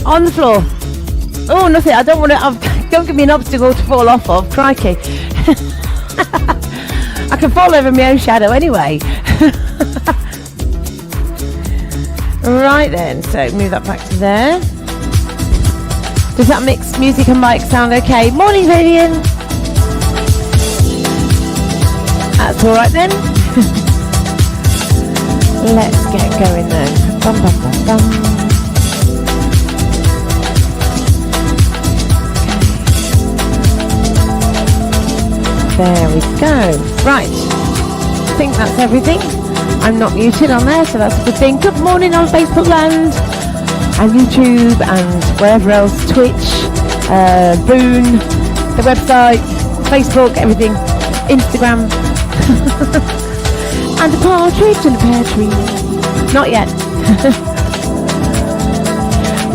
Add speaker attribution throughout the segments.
Speaker 1: On the floor. Oh, nothing. I don't want to. Don't give me an obstacle to fall off of. Crikey. I can fall over my own shadow anyway. Right then. So move that back to there. Does that mix music and mic sound okay? Morning, Vivian. That's all right then. Let's get going then. Bum, bum, bum, bum. There we go. Right. I think that's everything. I'm not muted on there, so that's a good thing. Good morning on Facebook land and YouTube and wherever else. Twitch, Boone, the website, Facebook, everything. Instagram. And a partridge in a pear tree. Not yet.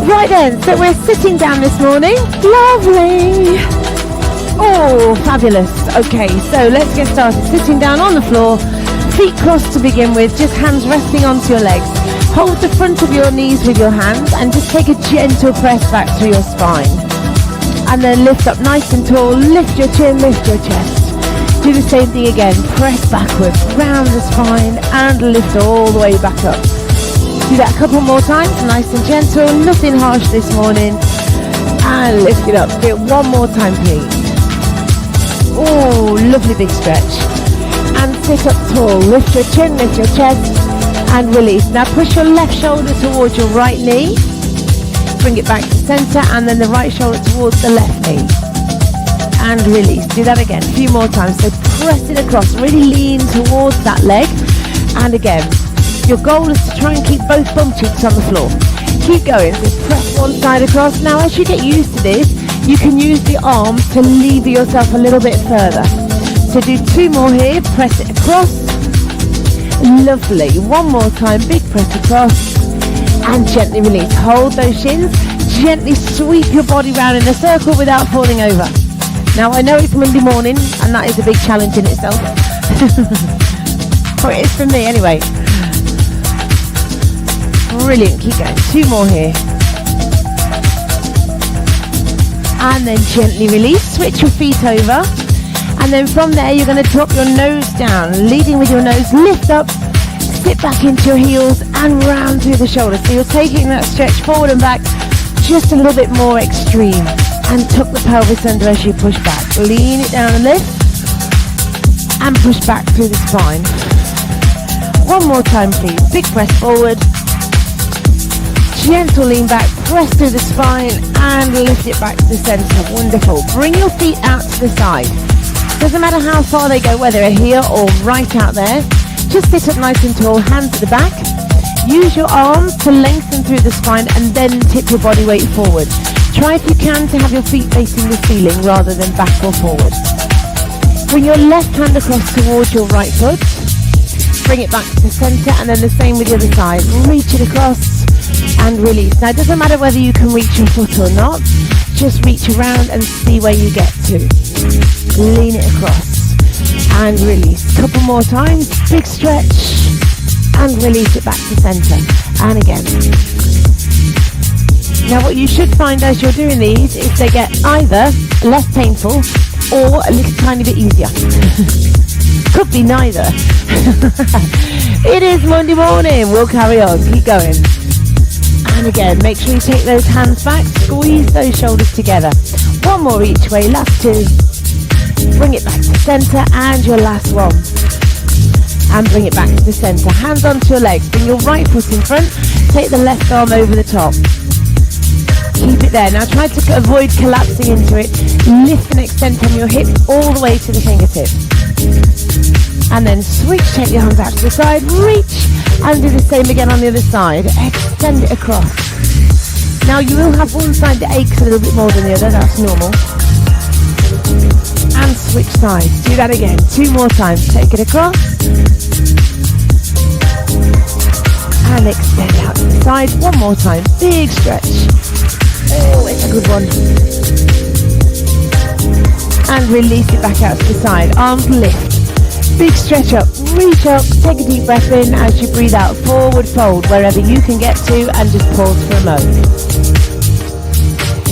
Speaker 1: Right then, so we're sitting down this morning. Lovely. Oh, fabulous. Okay, so let's get started. Sitting down on the floor, feet crossed to begin with, just hands resting onto your legs. Hold the front of your knees with your hands and just take a gentle press back through your spine. And then lift up nice and tall, lift your chin, lift your chest. Do the same thing again, press backwards, round the spine and lift all the way back up. Do that a couple more times, nice and gentle, nothing harsh this morning. And lift it up, do it one more time please. Oh, lovely big stretch. And sit up tall, lift your chin, lift your chest and release. Now push your left shoulder towards your right knee, bring it back to center and then the right shoulder towards the left knee. And release. Do that again a few more times. So press it across, really lean towards that leg. And again, your goal is to try and keep both bum cheeks on the floor. Keep going. So press one side across. Now as you get used to this, you can use the arms to lever yourself a little bit further. So do two more here. Press it across. Lovely. One more time. Big press across. And gently release. Hold those shins. Gently sweep your body round in a circle without falling over. Now I know it's Monday morning and that is a big challenge in itself. Or it is for me anyway. Brilliant, keep going. Two more here. And then gently release, switch your feet over. And then from there you're going to drop your nose down, leading with your nose, lift up, sit back into your heels and round through the shoulders. So you're taking that stretch forward and back just a little bit more extreme. And tuck the pelvis under as you push back. Lean it down and lift. And push back through the spine. One more time please. Big press forward. Gentle lean back. Press through the spine and lift it back to the center. Wonderful. Bring your feet out to the side. Doesn't matter how far they go, whether they're here or right out there. Just sit up nice and tall. Hands at the back. Use your arms to lengthen through the spine and then tip your body weight forward. Try if you can to have your feet facing the ceiling rather than back or forward. Bring your left hand across towards your right foot. Bring it back to the center and then the same with the other side. Reach it across and release. Now it doesn't matter whether you can reach your foot or not. Just reach around and see where you get to. Lean it across and release. Couple more times. Big stretch and release it back to center. And again. Now what you should find as you're doing these is they get either less painful or a little tiny bit easier. Could be neither. It is Monday morning. We'll carry on. Keep going. And again, make sure you take those hands back. Squeeze those shoulders together. One more each way. Last two. Bring it back to the center and your last one. And bring it back to the center. Hands onto your legs. Bring your right foot in front. Take the left arm over the top. Keep it there. Now try to avoid collapsing into it. Lift and extend from your hip all the way to the fingertip. And then switch, take your arms out to the side, reach, and do the same again on the other side. Extend it across. Now you will have one side that aches a little bit more than the other, that's normal. And switch sides. Do that again. Two more times. Take it across. And extend out to the side. One more time. Big stretch. Oh, it's a good one. And release it back out to the side. Arms lift. Big stretch up. Reach up. Take a deep breath in as you breathe out. Forward fold wherever you can get to and just pause for a moment.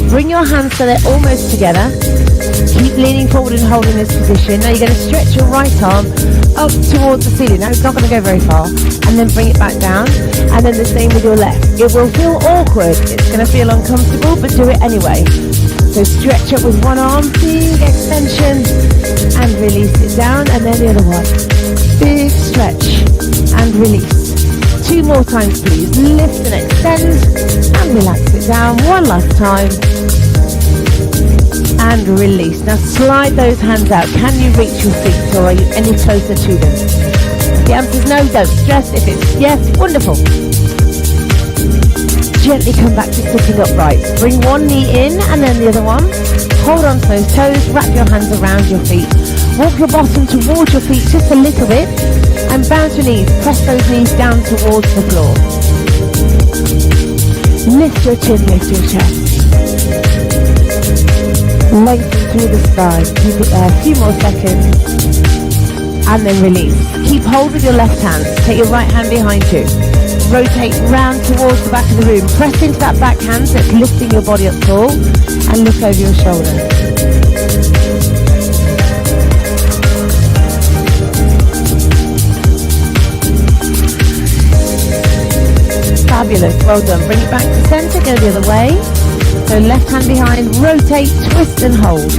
Speaker 1: Bring your hands so they're almost together. Keep leaning forward and holding this position. Now you're going to stretch your right arm up towards the ceiling. Now it's not going to go very far. And then bring it back down. And then the same with your left. It will feel awkward. It's going to feel uncomfortable, but do it anyway. So stretch up with one arm, big extension, and release it down, and then the other one. Big stretch, and release. 2 more times please. Lift and extend, and relax it down. One last time. And release. Now slide those hands out. Can you reach your feet, or are you any closer to them? If the answer is no, don't stress. If it's yes, wonderful. Gently come back to sitting upright. Bring one knee in and then the other one. Hold on to those toes, wrap your hands around your feet. Walk your bottom towards your feet just a little bit and bounce your knees. Press those knees down towards the floor. Lift your chin, lift your chest. Lengthen through the spine. Keep it there a few more seconds. And then release. Keep hold with your left hand. Take your right hand behind you. Rotate round towards the back of the room. Press into that back hand so it's lifting your body up tall. And look over your shoulder. Fabulous, well done. Bring it back to centre, go the other way. So left hand behind, rotate, twist and hold.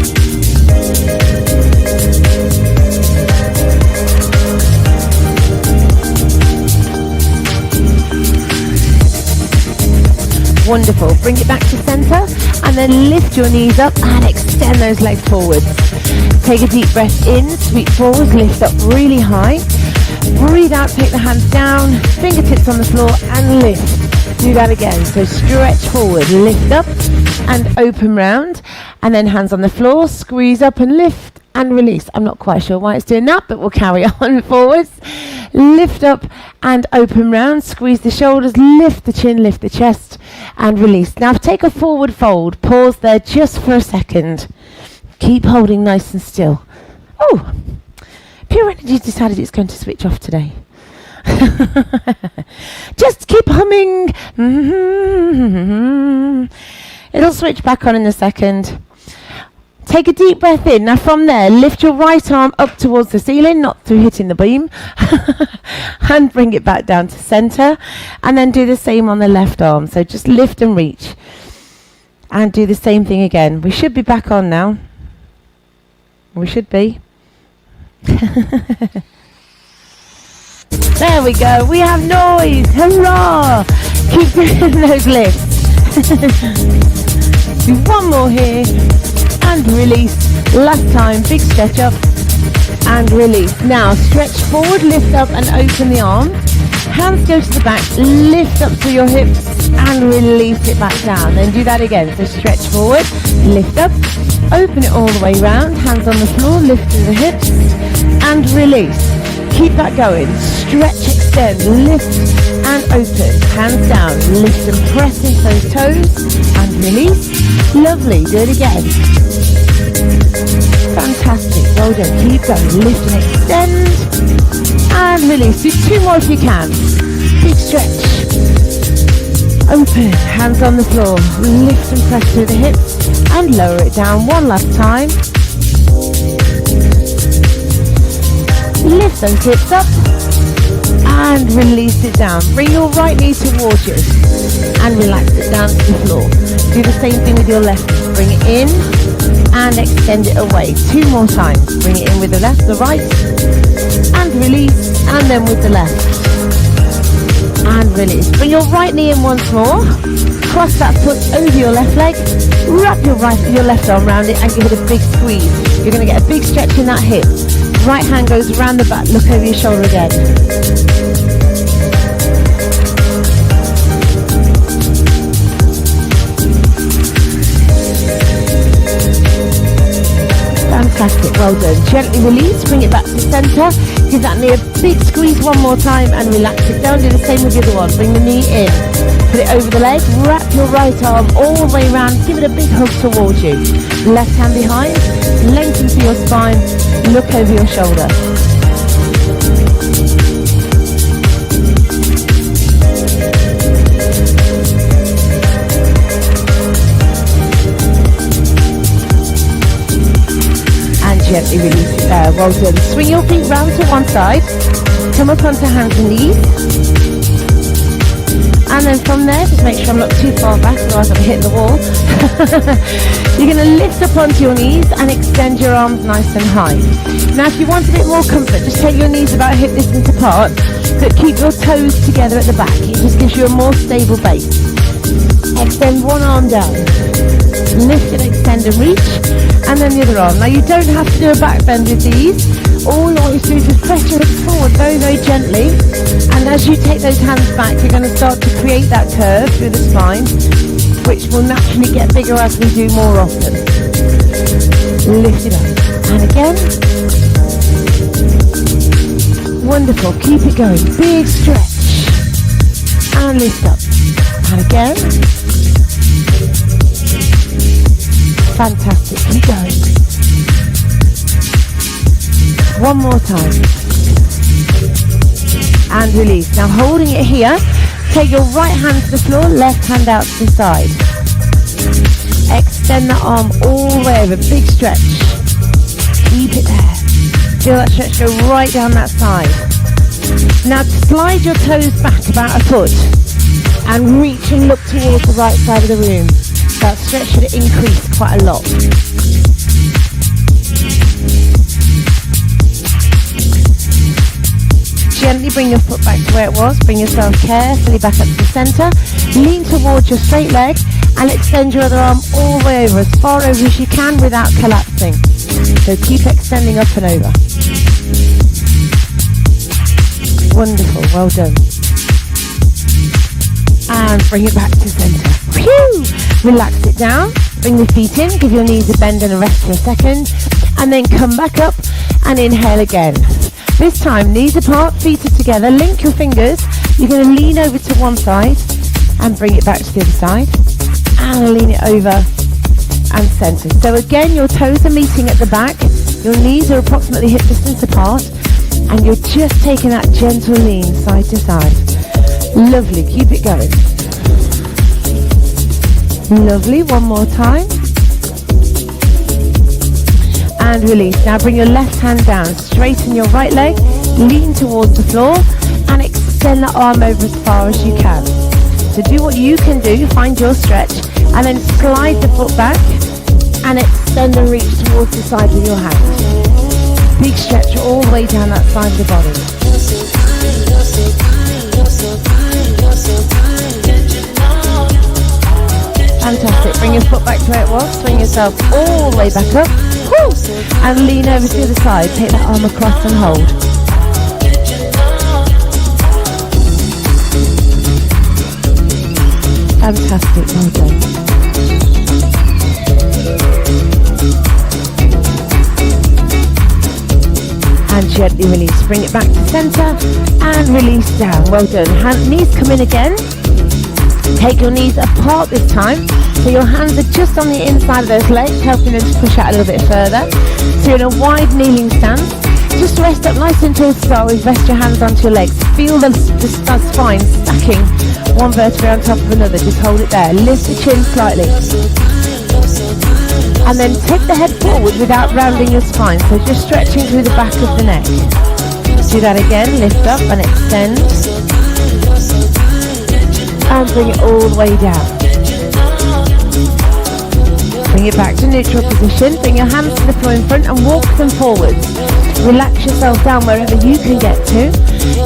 Speaker 1: Wonderful. Bring it back to centre and then lift your knees up and extend those legs forwards. Take a deep breath in, sweep forwards, lift up really high. Breathe out, take the hands down, fingertips on the floor and lift. Do that again. So stretch forward, lift up and open round, and then hands on the floor, squeeze up and lift and release. I'm not quite sure why it's doing that, but we'll carry on forwards. Lift up and open round, squeeze the shoulders, lift the chin, lift the chest and release. Now take a forward fold, pause there just for a second. Keep holding nice and still. Oh, Pure Energy decided it's going to switch off today. Just keep humming. It'll switch back on in a second. Take a deep breath in. Now from there, lift your right arm up towards the ceiling, not through hitting the beam. And bring it back down to centre. And then do the same on the left arm. So just lift and reach. And do the same thing again. We should be back on now. We should be. There we go. We have noise. Hurrah! Keep doing those lifts. Do one more here. And release. Last time. Big stretch up. And release. Now stretch forward, lift up and open the arms. Hands go to the back. Lift up to your hips and release it back down. Then do that again. So stretch forward, lift up, open it all the way round. Hands on the floor, lift to the hips and release. Keep that going. Stretch, extend, lift and open. Hands down, lift and press into those toes and release. Lovely. Do it again. Fantastic. Well done. Keep going. Lift and extend and release. Do 2 more if you can. Big stretch. Open. Hands on the floor. Lift and press through the hips and lower it down. One last time. Lift those hips up and release it down. Bring your right knee towards you and relax it down to the floor. Do the same thing with your left knee. Bring it in and extend it away. 2 more times. Bring it in with the left, the right, and release, and then with the left. And release. Bring your right knee in once more. Cross that foot over your left leg. Wrap your left arm around it and give it a big squeeze. You're going to get a big stretch in that hip. Right hand goes around the back. Look over your shoulder again. Fantastic, well done. Gently release, bring it back to centre. Give that knee a big squeeze one more time and relax it down. Do the same with the other one. Bring the knee in, put it over the leg, wrap your right arm all the way around. Give it a big hug towards you. Left hand behind, lengthen through your spine, look over your shoulder. gently release it there. Well done. Swing your feet round to one side. Come up onto hands and knees. And then from there, just make sure I'm not too far back, otherwise I'm hitting the wall. You're going to lift up onto your knees and extend your arms nice and high. Now, if you want a bit more comfort, just take your knees about hip distance apart, but keep your toes together at the back. It just gives you a more stable base. Extend one arm down. Lift and extend and reach, and then the other arm. Now, you don't have to do a back bend with these. All I want you to do is just press your hips forward very, very gently. And as you take those hands back, you're going to start to create that curve through the spine, which will naturally get bigger as we do more often. Lift it up. And again. Wonderful. Keep it going. Big stretch. And lift up. And again. Fantastic. Keep going. One more time. And release. Now holding it here, take your right hand to the floor, left hand out to the side. Extend that arm all the way over, big stretch. Keep it there. Feel that stretch go right down that side. Now slide your toes back about a foot and reach and look towards the right side of the room. That stretch should increase quite a lot. Gently bring your foot back to where it was. Bring yourself carefully back up to the centre. Lean towards your straight leg and extend your other arm all the way over, as far over as you can without collapsing. So keep extending up and over. Wonderful, well done. And bring it back to centre. Phew! Relax it down. Bring your feet in. Give your knees a bend and a rest for a second. And then come back up and inhale again. This time, knees apart, feet are together. Link your fingers. You're going to lean over to one side and bring it back to the other side. And lean it over and centre. So again, your toes are meeting at the back. Your knees are approximately hip distance apart. And you're just taking that gentle lean side to side. Lovely. Keep it going. Lovely. One more time. And release. Now bring your left hand down, straighten your right leg, lean towards the floor and extend the arm over as far as you can. So do what you can do, find your stretch, and then slide the foot back and extend and reach towards the side with your hand. Big stretch all the way down that side of the body. Fantastic. Bring your foot back to where it was, swing yourself all the way back up. Woo! And lean over to the other side. Take that arm across and hold. Fantastic, well done. And gently release. Bring it back to centre and release down. Well done. Knees come in again. Take your knees apart this time, so your hands are just on the inside of those legs, helping them to push out a little bit further. So you're in a wide kneeling stance. Just rest up nice and tall to start with. Rest your hands onto your legs. Feel the spine stacking one vertebrae on top of another. Just hold it there. Lift the chin slightly. And then take the head forward without rounding your spine. So just stretching through the back of the neck. Do that again. Lift up and extend. And bring it all the way down. Bring it back to neutral position. Bring your hands to the floor in front and walk them forwards. Relax yourself down wherever you can get to.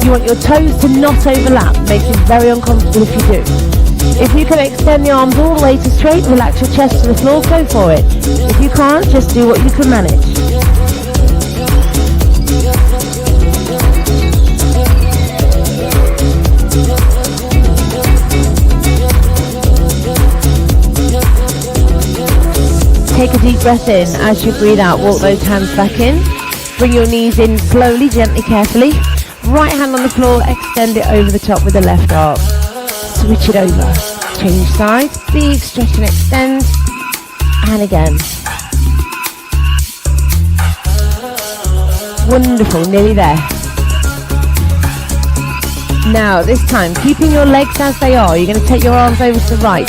Speaker 1: You want your toes to not overlap. Makes it very uncomfortable if you do. If you can extend the arms all the way to straight, relax your chest to the floor, go for it. If you can't, just do what you can manage. Take a deep breath in. As you breathe out, walk those hands back in. Bring your knees in slowly, gently, carefully. Right hand on the floor, extend it over the top with the left arm. Switch it over. Change sides. Big stretch and extend. And again. Wonderful, nearly there. Now, this time, keeping your legs as they are, you're going to take your arms over to the right.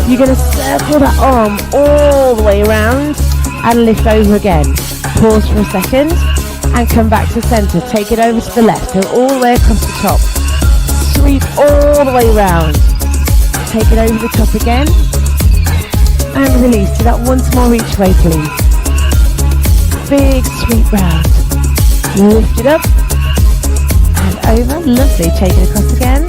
Speaker 1: You're going to circle that arm all the way around and lift over again. Pause for a second and come back to centre. Take it over to the left, go all the way across the top. Sweep all the way round. Take it over the top again and release. Do that once more each way, please. Big sweep round. Lift it up and over. Lovely. Take it across again.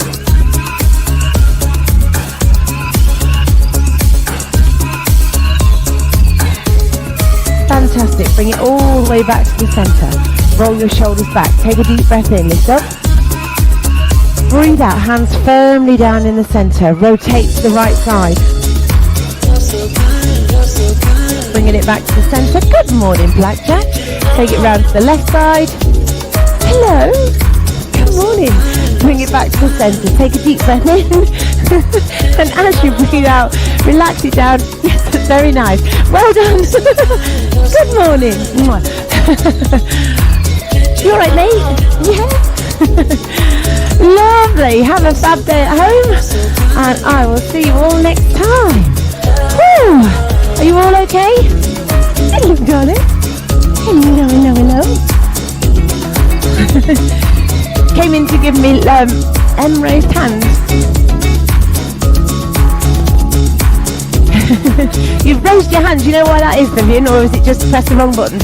Speaker 1: Fantastic. Bring it all the way back to the centre. Roll your shoulders back. Take a deep breath in. Lift up. Breathe out. Hands firmly down in the centre. Rotate to the right side. Bringing it back to the centre. Good morning, Blackjack. Take it round to the left side. Hello. Good morning. Bring it back to the centre. Take a deep breath in. And as you breathe out, relax it down. Yes, that's very nice. Well done. Good morning. You alright, mate? Yeah. Lovely. Have a fab day at home. And I will see you all next time. Woo. Are you all okay? Hello, darling. Hello, hello, hello. Came in to give me raised hands. You've raised your hands. You know why that is, Vivian? Or is it just press the wrong button?